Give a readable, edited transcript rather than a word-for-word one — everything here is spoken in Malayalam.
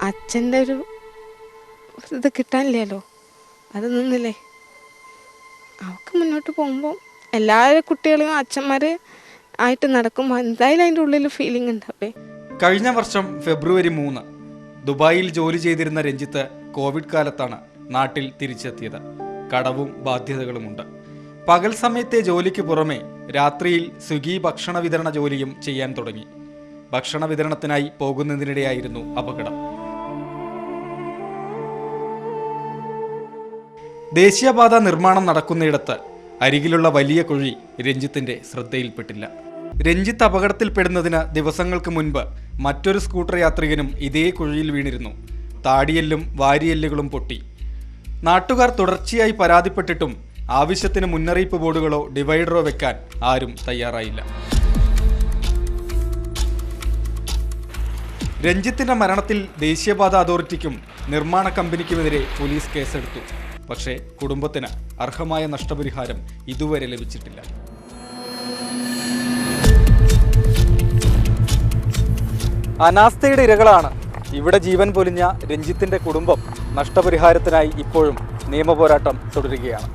അച്ഛൻ്റെ ഒരു ഇത് കിട്ടാനില്ലല്ലോ, അത് നിന്നില്ലേ. അവൾക്ക് മുന്നോട്ട് പോകുമ്പോൾ എല്ലാ കുട്ടികളും അച്ഛന്മാർ ആയിട്ട് നടക്കുമ്പോൾ എന്തായാലും അതിൻ്റെ ഉള്ളിൽ ഫീലിംഗ് ഉണ്ടാവേ. കഴിഞ്ഞ വർഷം ഫെബ്രുവരി 3 ദുബായിൽ ജോലി ചെയ്തിരുന്ന രഞ്ജിത്ത് കോവിഡ് കാലത്താണ് നാട്ടിൽ തിരിച്ചെത്തിയത്. കടവും ബാധ്യതകളുമുണ്ട്. പകൽ സമയത്തെ ജോലിക്ക് പുറമെ രാത്രിയിൽ സ്വിഗ്ഗി ഭക്ഷണ വിതരണ ജോലിയും ചെയ്യാൻ തുടങ്ങി. ഭക്ഷണ വിതരണത്തിനായി പോകുന്നതിനിടെയായിരുന്നു അപകടം. ദേശീയപാത നിർമ്മാണം നടക്കുന്നയിടത്ത് അരികിലുള്ള വലിയ കുഴി രഞ്ജിത്തിന്റെ ശ്രദ്ധയിൽപ്പെട്ടില്ല. രഞ്ജിത്ത് അപകടത്തിൽപ്പെടുന്നതിന് ദിവസങ്ങൾക്ക് മുൻപ് മറ്റൊരു സ്കൂട്ടർ യാത്രികനും ഇതേ കുഴിയിൽ വീണിരുന്നു. താടിയെല്ലും വാരിയെല്ലുകളും പൊട്ടി. നാട്ടുകാർ തുടർച്ചയായി പരാതിപ്പെട്ടിട്ടും ആവശ്യത്തിന് മുന്നറിയിപ്പ് ബോർഡുകളോ ഡിവൈഡറോ വെക്കാൻ ആരും തയ്യാറായില്ല. രഞ്ജിത്തിന്റെ മരണത്തിൽ ദേശീയപാത അതോറിറ്റിക്കും നിർമ്മാണ കമ്പനിക്കുമെതിരെ പോലീസ് കേസെടുത്തു. പക്ഷേ കുടുംബത്തിന് അർഹമായ നഷ്ടപരിഹാരം ഇതുവരെ ലഭിച്ചിട്ടില്ല. അനാസ്ഥയുടെ ഇരകളാണ് ഇവിടെ ജീവൻ പൊലിഞ്ഞ രഞ്ജിത്തിന്റെ കുടുംബം. നഷ്ടപരിഹാരത്തിനായി ഇപ്പോഴും നിയമപോരാട്ടം തുടരുകയാണ്.